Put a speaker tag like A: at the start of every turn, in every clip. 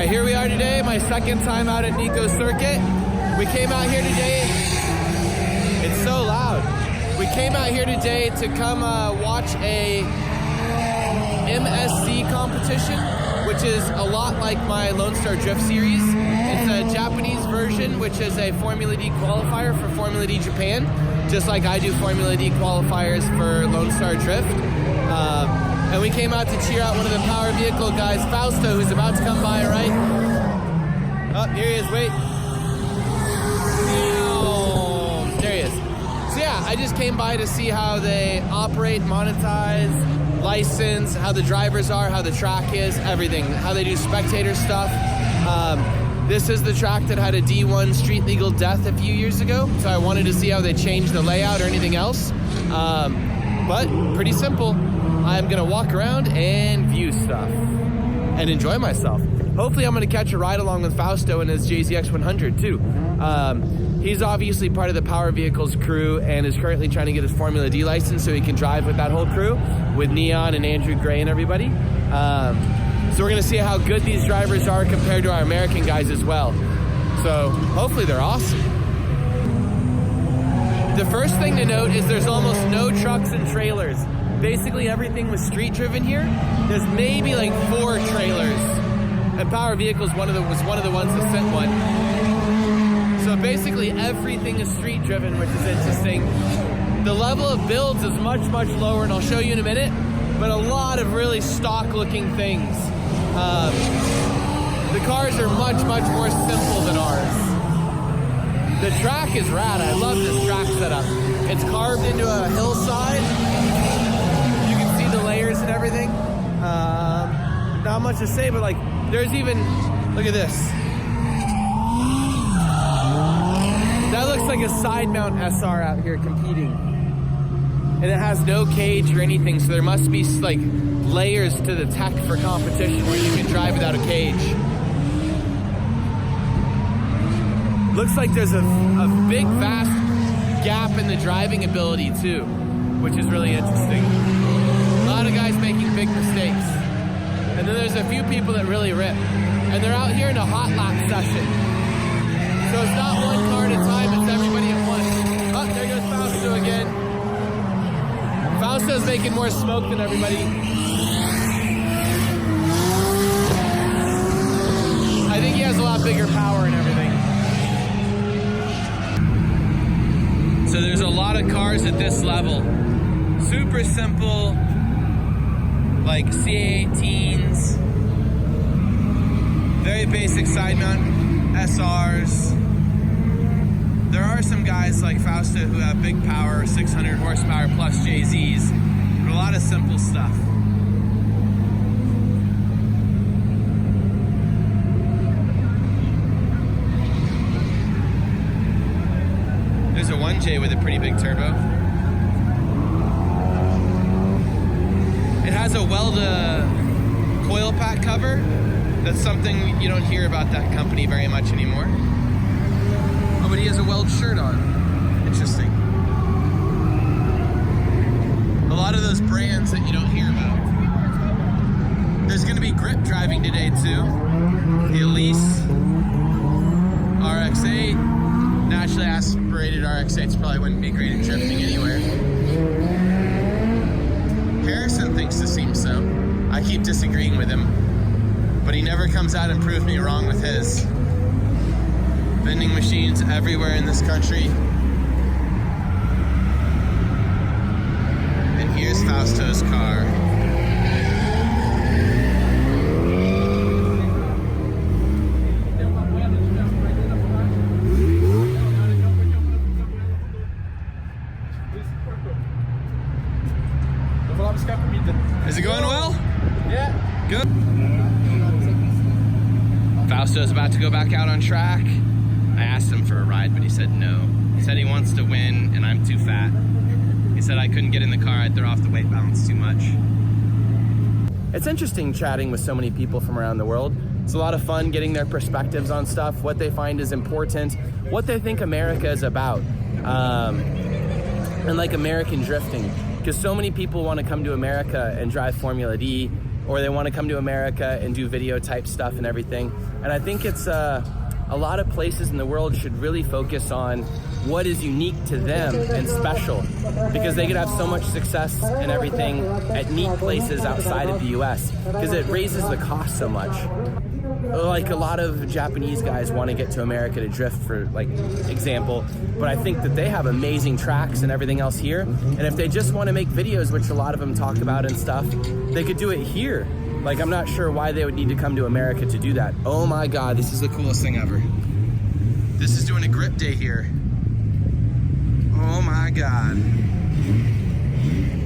A: right, here we are today, my second time out at Nikko Circuit. We came out here today, it's so loud. We came out here today to come watch a MSC competition, which is a lot like my Lone Star Drift series. It's a Japanese version, which is a Formula D qualifier for Formula D Japan, just like I do Formula D qualifiers for Lone Star Drift. And we came out to cheer out one of the power vehicle guys, Fausto, who's about to come by, right? Oh, here he is, wait. There he is. So yeah, I just came by to see how they operate, monetize, license, how the drivers are, how the track is, everything, how they do spectator stuff. This is the track that had a D1 street legal death a few years ago, so I wanted to see how they changed the layout or anything else. But pretty simple. I'm gonna walk around and view stuff and enjoy myself. Hopefully I'm gonna catch a ride along with Fausto and his JZX100 too. He's obviously part of the Power Vehicles crew and is currently trying to get his Formula D license so he can drive with that whole crew, with Neon and Andrew Gray and everybody. So we're gonna see how good these drivers are compared to our American guys as well. So hopefully they're awesome. The first thing to note is there's almost no trucks and trailers. Basically everything was street driven here. There's maybe like 4 trailers, and Power Vehicles was one of the ones that sent one. So basically everything is street driven, which is interesting. The level of builds is much, much lower, and I'll show you in a minute, but a lot of really stock looking things. The cars are much, much more simple than ours. The track is rad. I love this track setup. It's carved into a hillside. You can see the layers and everything. Not much to say, but like, there's even, look at this. That looks like a side mount SR out here competing. And it has no cage or anything, so there must be like layers to the tech for competition where you can drive without a cage. Looks like there's a big, vast gap in the driving ability too, which is really interesting. A lot of guys making big mistakes. And then there's a few people that really rip. And they're out here in a hot lap session. So it's not one car at a time, it's everybody at once. Oh, there goes Fausto again. Fausto's making more smoke than everybody. I think he has a lot bigger power and everything. So there's a lot of cars at this level. Super simple, like C18s, very basic side mount SRs. There are some guys like Fausto who have big power, 600 horsepower plus JZs, but a lot of simple stuff. There's a 1J with a pretty big turbo. It has a Welda coil pack cover. That's something you don't hear about that company very much anymore. Oh, but he has a Weld shirt on. Interesting. A lot of those brands that you don't hear about. There's gonna be grip driving today too. The Ebisu RX-8. Naturally aspirated RX-8s probably wouldn't be great at drifting anywhere. Harrison thinks this seems so. I keep disagreeing with him, but he never comes out and proves me wrong with his. Vending machines everywhere in this country. And here's Fausto's car. Is it going well? Yeah. Good. Fausto's about to go back out on track. I asked him for a ride, but he said no. He said he wants to win, and I'm too fat. He said I couldn't get in the car, I'd throw off the weight balance too much. It's interesting chatting with so many people from around the world. It's a lot of fun getting their perspectives on stuff, what they find is important, what they think America is about, and like American drifting. Because so many people want to come to America and drive Formula D or they want to come to America and do video type stuff and everything. And I think it's a lot of places in the world should really focus on what is unique to them and special, because they could have so much success and everything at neat places outside of the US, because it raises the cost so much. Like a lot of Japanese guys want to get to America to drift, for like example, but I think that they have amazing tracks and everything else here, and if they just want to make videos, which a lot of them talk about and stuff, they could do it here. Like, I'm not sure why they would need to come to America to do that. Oh my God, this is the coolest thing ever. This is doing a grip day here. Oh my God.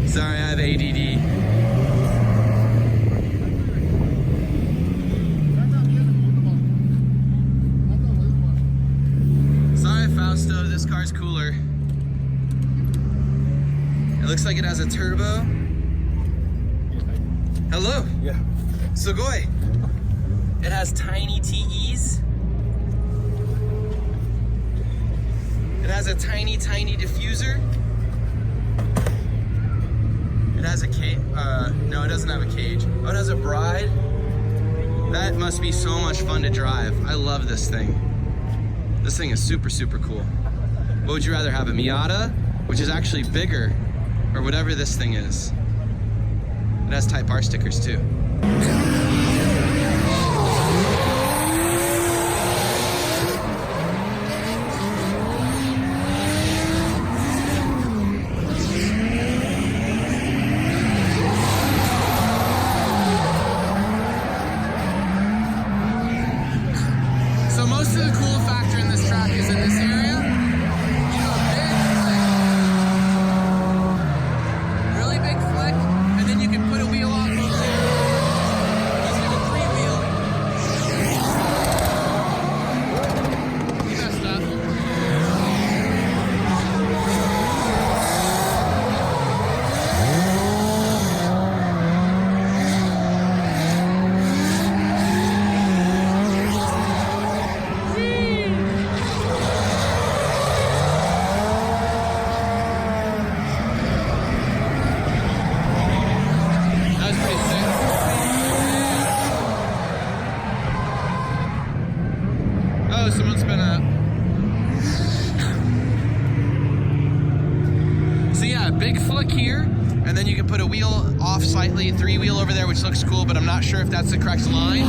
A: Sorry, I have ADD. Sorry, Fausto, this car's cooler. It looks like it has a turbo. Hello.
B: Yeah.
A: Sugoi. It has tiny TEs. It has a tiny diffuser. It has a cage. No, it doesn't have a cage. Oh, it has a bride. That must be so much fun to drive. I love this thing. This thing is super cool. What would you rather have, a Miata, which is actually bigger, or whatever this thing is? It has Type R stickers too. So most of the cool factor in this track is in this area. You do a big flick, really big flick, and then you can put a wheel on over there. Let's do a 3-wheel. You messed up. Oh, someone spun up. So yeah, big flick here, and then you can put a wheel off slightly, 3-wheel over there, which looks cool, but I'm not sure if that's the correct line.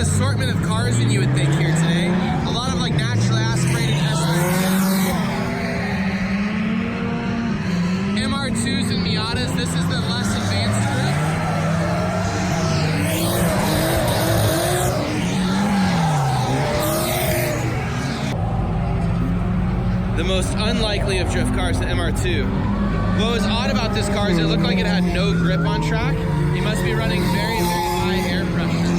A: Assortment of cars than you would think here today. A lot of like naturally aspirated MR2s and Miatas. This is the less advanced group. The most unlikely of drift cars, the MR2. What was odd about this car is it looked like it had no grip on track. You must be running very high air pressure.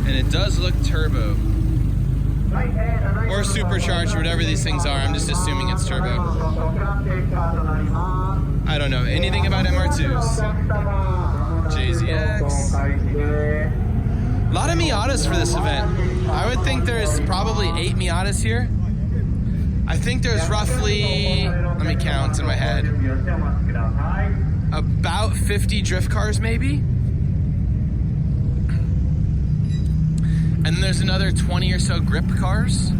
A: It does look turbo or supercharged, whatever these things are. I'm just assuming it's turbo. I don't know anything about MR2s. JZX. A lot of Miatas for this event. I would think there's probably 8 Miatas here. I think there's roughly, let me count in my head, about 50 drift cars maybe. And then there's another 20 or so grip cars.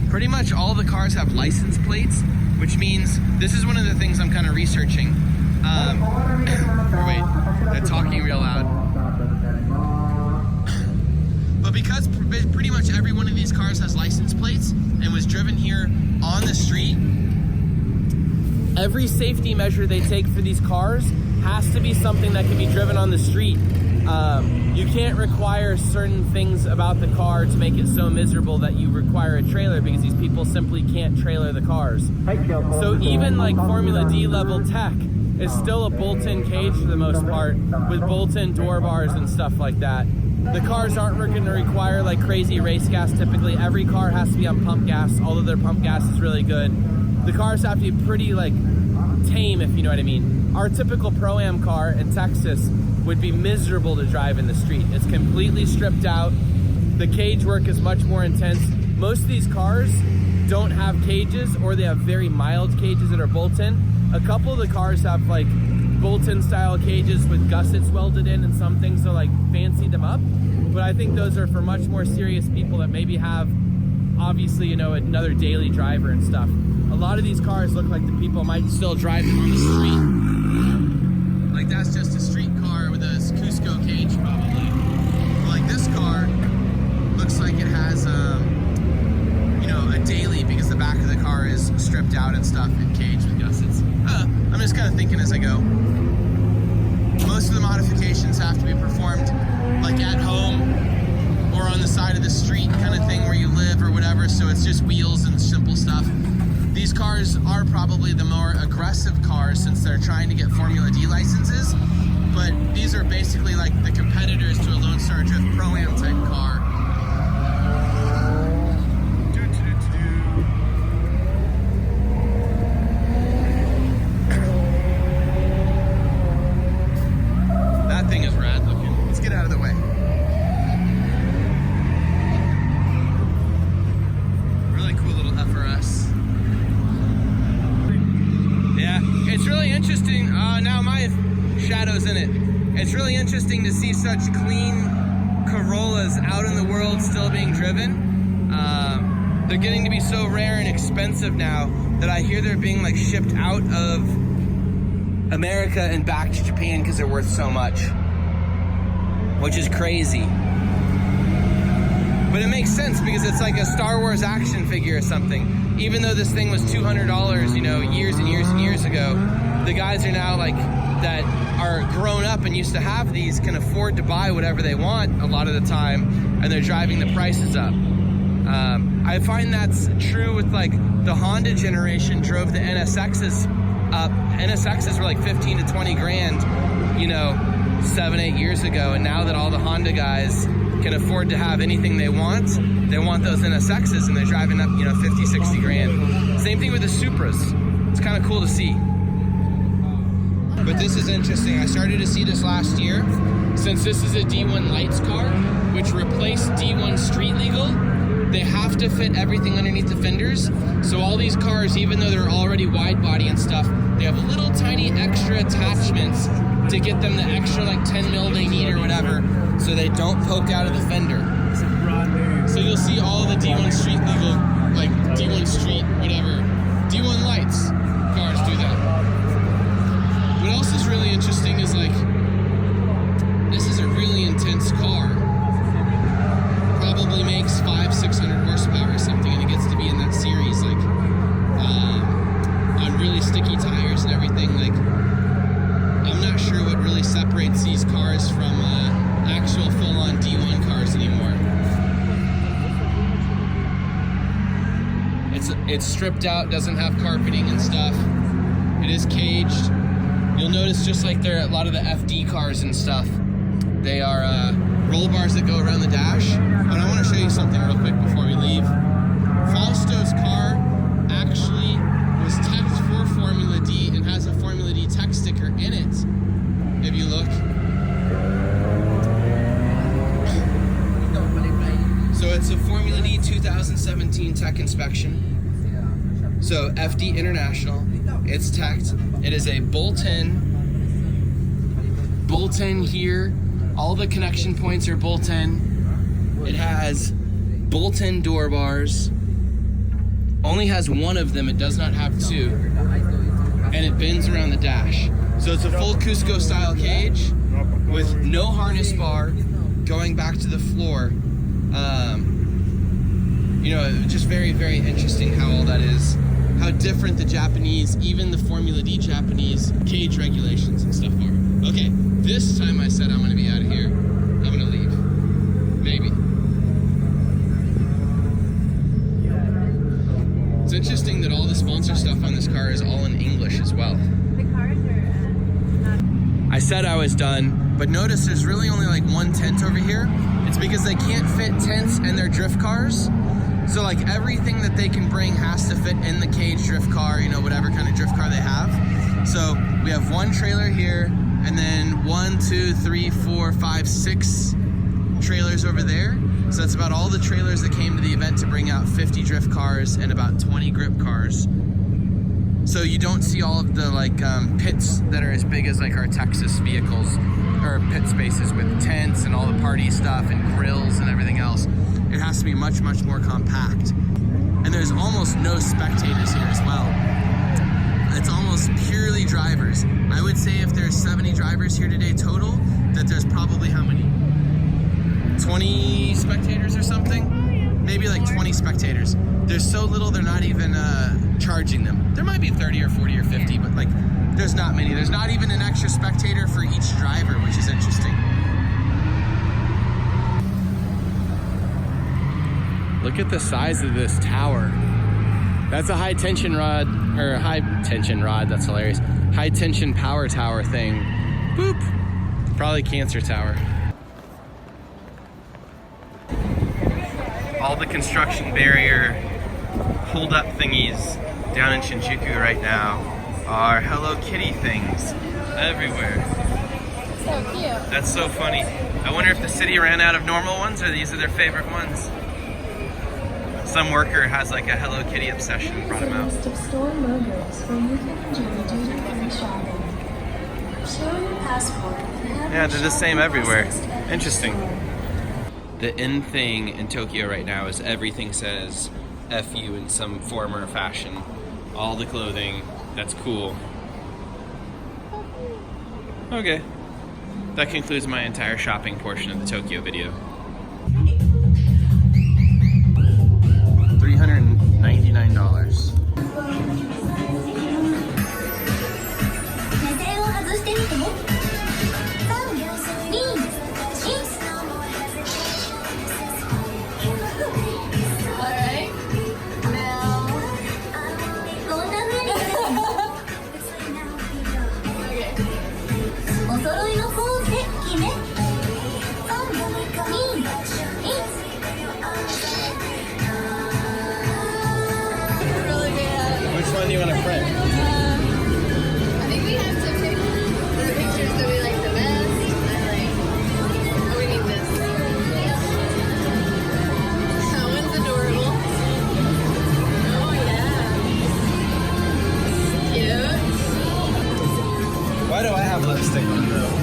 A: Pretty much all the cars have license plates, which means this is one of the things I'm kind of researching. Wait, they're talking real loud. But because pretty much every one of these cars has license plates and was driven here on the street, every safety measure they take for these cars has to be something that can be driven on the street. You can't require certain things about the car to make it so miserable that you require a trailer, because these people simply can't trailer the cars. So even like Formula D level tech is still a bolt-in cage for the most part, with bolt-in door bars and stuff like that. The cars aren't going to require like crazy race gas typically. Every car has to be on pump gas, although their pump gas is really good. The cars have to be pretty like tame, if you know what I mean. Our typical Pro-Am car in Texas would be miserable to drive in the street. It's completely stripped out. The cage work is much more intense. Most of these cars don't have cages, or they have very mild cages that are bolt-in. A couple of the cars have like bolt-in style cages with gussets welded in and some things to like fancy them up. But I think those are for much more serious people that maybe have, obviously, you know, another daily driver and stuff. A lot of these cars look like the people might still drive them on the street. Like that's just a street car with a Cusco cage probably. But like this car looks like it has, you know, a daily, because the back of the car is stripped out and stuff and caged with gussets. I'm just kind of thinking as I go. Most of the modifications have to be performed like at home or on the side of the street kind of thing where you live or whatever, so it's just wheels and simple stuff. These cars are probably the more aggressive cars since they're trying to get Formula D licenses, but these are basically like the competitors to a Lone Star Drift Pro-Am type car. That thing is rad looking. Let's get out of the way. Really cool little FRS. Yeah, it's really interesting. Now my shadow's in it. It's really interesting to see such clean Corollas out in the world still being driven. They're getting to be so rare and expensive now that I hear they're being like shipped out of America and back to Japan because they're worth so much, which is crazy. But it makes sense because it's like a Star Wars action figure or something. Even though this thing was $200, you know, years and years and years ago, the guys are now like, that are grown up and used to have these, can afford to buy whatever they want a lot of the time, and they're driving the prices up. I find that's true with like the Honda generation drove the NSXs up. NSXs were like 15 to 20 grand, you know, 7-8 years ago, and now that all the Honda guys can afford to have anything they want those NSXs, and they're driving up, you know, 50, 60 grand. Same thing with the Supras. It's kind of cool to see. But this is interesting. I started to see this last year. Since this is a D1 Lights car, which replaced D1 Street Legal, they have to fit everything underneath the fenders. So all these cars, even though they're already wide body and stuff, they have little tiny extra attachments to get them the extra like 10 mil they need or whatever, so they don't poke out of the fender. So you'll see all the D1 Street Legal, like D1 Street, whatever, D1 Lights cars do that. What else is really interesting is like, this is a really intense car. Probably makes 500-600 horsepower or something, and it gets to be in that series, like on really sticky tires and everything. Like, I'm not sure what really separates these cars from actual full-on D1 cars anymore. It's stripped out, doesn't have carpeting and stuff. It is caged. You'll notice, just like there are a lot of the FD cars and stuff, they are roll bars that go around the dash. But I want to show you something real quick before we leave. Fausto's car actually was teched for Formula D and has a Formula D tech sticker in it. If you look. So it's a Formula D 2017 tech inspection. So FD International, it's teched. It is a bolt-in here. All the connection points are bolt-in. It has bolt-in door bars. only has one of them. It does not have two. And it bends around the dash. So it's a full Cusco style cage with no harness bar going back to the floor. You know, just very, very interesting how all that is. How different the Japanese, even the Formula D Japanese cage regulations and stuff are. Okay, this time I said I'm gonna be out of here. I'm gonna leave. Maybe. It's interesting that all the sponsor stuff on this car is all in English as well.
B: The cars are
A: I said I was done, but notice there's really only like one tent over here. It's because they can't fit tents in their drift cars. So like everything that they can bring has to fit in the cage drift car, you know, whatever kind of drift car they have. So we have one trailer here, and then 1, 2, 3, 4, 5, 6 trailers over there. So that's about all the trailers that came to the event to bring out 50 drift cars and about 20 grip cars. So you don't see all of the like pits that are as big as like our Texas vehicles, or pit spaces with tents and all the party stuff and grills and everything else. It has to be much, much more compact. And there's almost no spectators here as well. It's almost purely drivers. I would say if there's 70 drivers here today total, that there's probably how many? 20 spectators or something? Maybe like 20 spectators. There's so little they're not even charging them. There might be 30 or 40 or 50, but like there's not many. There's not even an extra spectator for each driver, which is interesting. Look at the size of this tower. That's a high tension rod, or high tension rod, that's hilarious. High tension power tower thing. Boop. Probably cancer tower. All the construction barrier hold up thingies down in Shinjuku right now are Hello Kitty things everywhere.
B: so cute.
A: That's so funny. I wonder if the city ran out of normal ones or these are their favorite ones. Some worker has like a Hello Kitty obsession and brought them out.
C: List of store logos where you can enjoy duty-free shopping. Show your passport and have
A: Yeah,
C: your
A: they're the same
C: shopping
A: everywhere.
C: processed at the
A: Interesting.
C: store.
A: The in thing in Tokyo right now is everything says F you in some form or fashion. All the clothing, that's cool. Okay. That concludes my entire shopping portion of the Tokyo video. $399. Which one do you want to print?
B: I think we have to pick the pictures that we like the best. Oh, we need this. That one's adorable. Oh, yeah. Cute.
A: Why do I have lipstick on though?